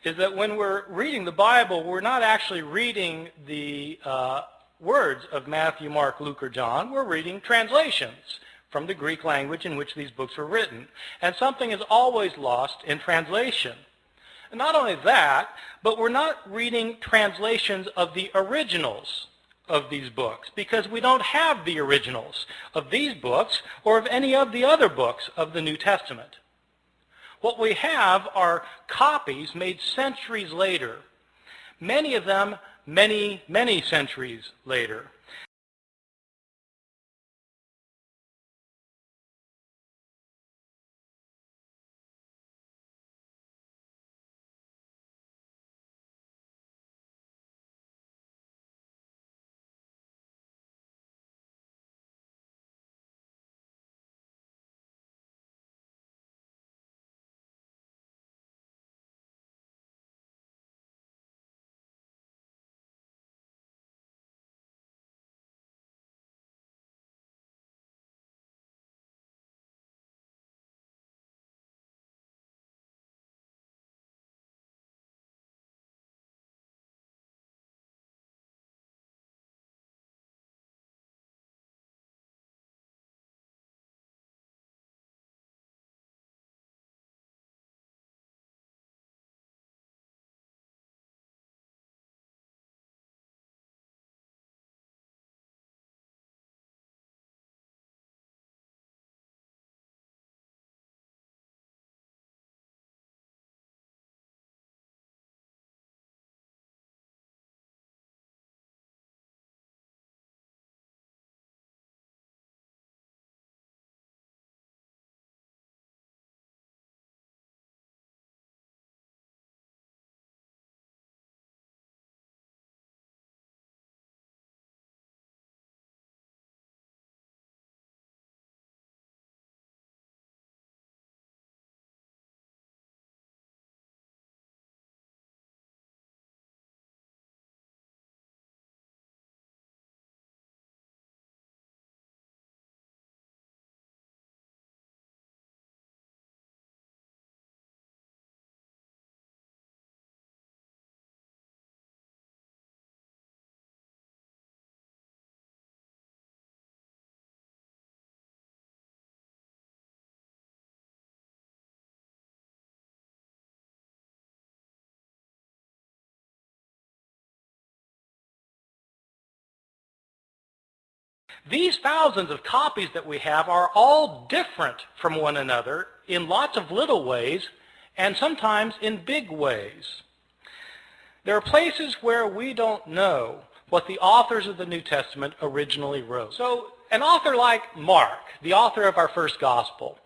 is that when we're reading the Bible, we're not actually reading the words of Matthew, Mark, Luke, or John. We're reading translations from the Greek language in which these books were written. And something is always lost in translation. And not only that, but we're not reading translations of the originals of these books, because we don't have the originals of these books or of any of the other books of the New Testament. What we have are copies made centuries later, many of them many, many centuries later. These thousands of copies that we have are all different from one another in lots of little ways and sometimes in big ways. There are places where we don't know what the authors of the New Testament originally wrote. So an author like Mark, the author of our first gospel,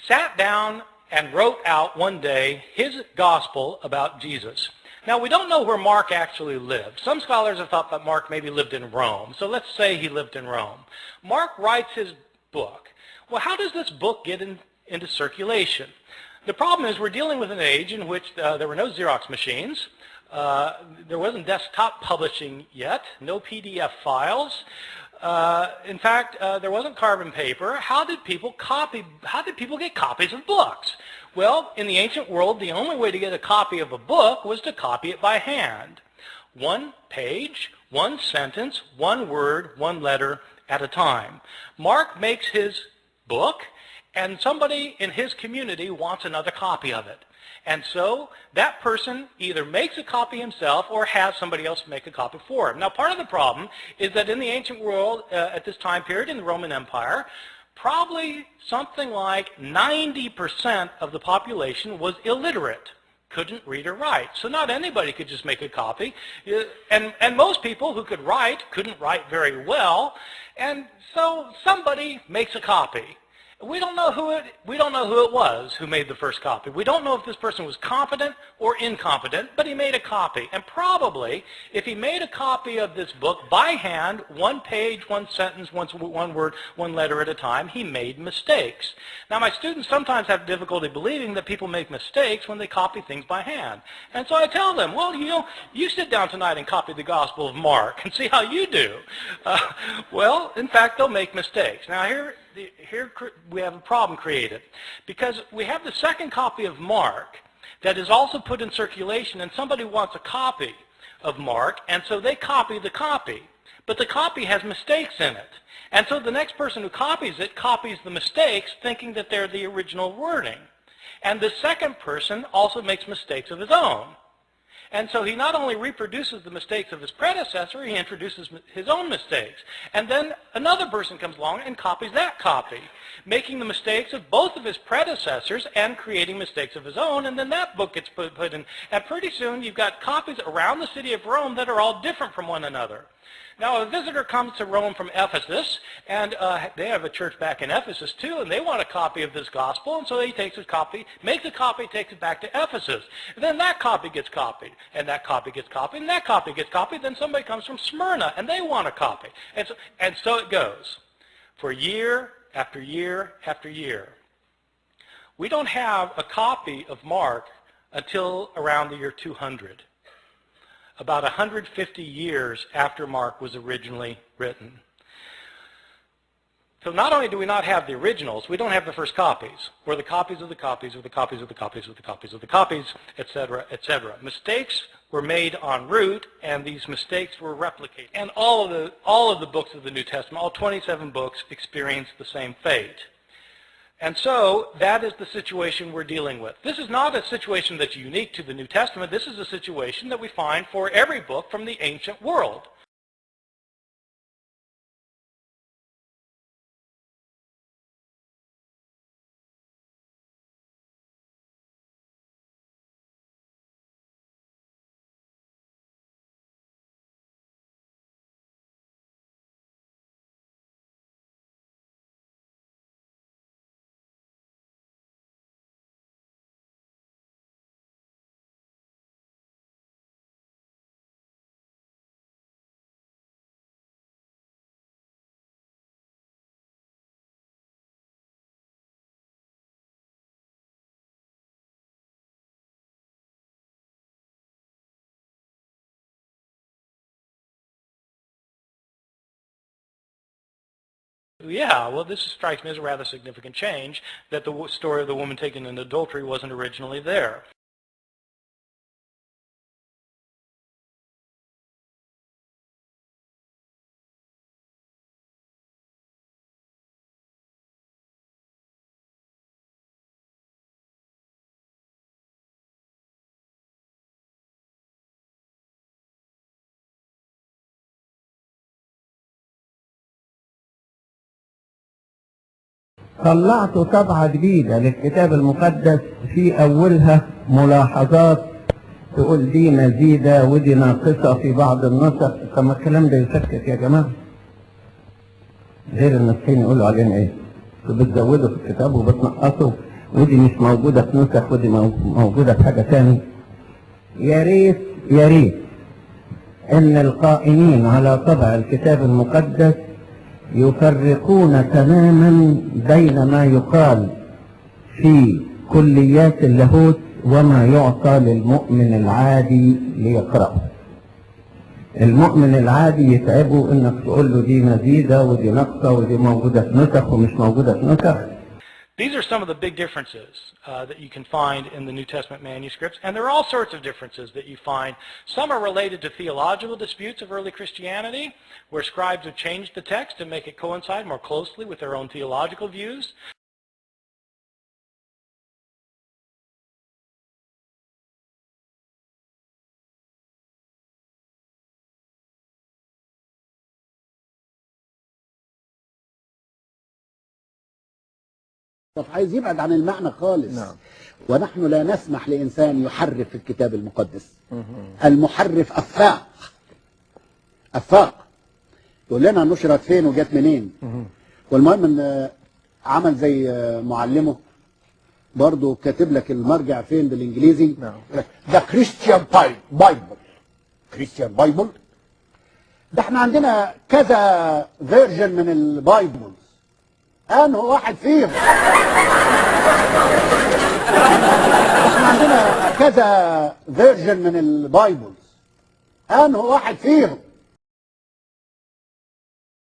sat down and wrote out one day his gospel about Jesus. Now, we don't know where Mark actually lived. Some scholars have thought that Mark maybe lived in Rome. So let's say he lived in Rome. Mark writes his book. Well, how does this book get into circulation? The problem is we're dealing with an age in which there were no Xerox machines. There wasn't desktop publishing yet, no PDF files. In fact, there wasn't carbon paper. How did people get copies of books? Well, in the ancient world, the only way to get a copy of a book was to copy it by hand. One page, one sentence, one word, one letter at a time. Mark makes his book, and somebody in his community wants another copy of it. And so that person either makes a copy himself or has somebody else make a copy for him. Now, part of the problem is that in the ancient world, at this time period in the Roman Empire, probably something like 90% of the population was illiterate, couldn't read or write. So not anybody could just make a copy. And most people who could write couldn't write very well. And so somebody makes a copy. We don't know who it was who made the first copy. We don't know if this person was competent or incompetent, but he made a copy. And probably, if he made a copy of this book by hand, one page, one sentence, one word, one letter at a time, he made mistakes. Now, my students sometimes have difficulty believing that people make mistakes when they copy things by hand. And so I tell them, well, you sit down tonight and copy the Gospel of Mark and see how you do. Well, in fact, they'll make mistakes. Now, here we have a problem created, because we have the second copy of Mark, that is also put in circulation, and somebody wants a copy of Mark, and so they copy the copy. But the copy has mistakes in it. And so the next person who copies it copies the mistakes, thinking that they're the original wording. And the second person also makes mistakes of his own. And so he not only reproduces the mistakes of his predecessor, he introduces his own mistakes. And then another person comes along and copies that copy, making the mistakes of both of his predecessors and creating mistakes of his own. And then that book gets put in. And pretty soon you've got copies around the city of Rome that are all different from one another. Now, a visitor comes to Rome from Ephesus, and they have a church back in Ephesus too, and they want a copy of this gospel, and so he takes his copy, makes a copy, takes it back to Ephesus. And then that copy gets copied, and that copy gets copied, and that copy gets copied. Then somebody comes from Smyrna, and they want a copy. And so it goes for year after year after year. We don't have a copy of Mark until around the year 200. About 150 years after Mark was originally written. So not only do we not have the originals, we don't have the first copies, or the copies of the copies of the copies of the copies of the copies of the copies, etc., etc. Mistakes were made en route, and these mistakes were replicated. And all of the books of the New Testament, all 27 books, experience the same fate. And so that is the situation we're dealing with. This is not a situation that's unique to the New Testament. This is a situation that we find for every book from the ancient world. Yeah, well, this strikes me as a rather significant change, that the story of the woman taken in adultery wasn't originally there. طلعت طبعة جديدة للكتاب المقدس، في أولها ملاحظات تقول دي مزيدة ودي ناقصة في بعض النسخ. طب الكلام ده يسكت يا جماعة، غير النسخين يقولوا علينا ايه؟ بتزودوا في الكتاب وبتنقصوا، ودي مش موجودة في نسخ ودي موجودة في حاجة تاني. يا ريت يا ريت ان القائمين على طبع الكتاب المقدس يفرقون تماما بين ما يقال في كليات اللاهوت وما يعطى للمؤمن العادي ليقرأه. المؤمن العادي يتعبه انك تقول له دي مزيدة ودي ناقصة ودي موجودة في نسخ ومش موجودة في نسخ. These are some of the big differences that you can find in the New Testament manuscripts, and there are all sorts of differences that you find. Some are related to theological disputes of early Christianity, where scribes have changed the text to make it coincide more closely with their own theological views. عايز يبعد عن المعنى خالص. نعم. ونحن لا نسمح لإنسان يحرف الكتاب المقدس. المحرف أفاق يقول لنا نشرت فين وجت منين. والمهم ان عمل زي معلمه برضه كاتب لك المرجع فين بالانجليزي. ده كريستيان بايبل. كريستيان بايبل ده احنا عندنا كذا فيرجن من البايبل، أنه واحد فيهم. احنا عندنا كذا فيرجن من البايبل، أنه واحد فيهم.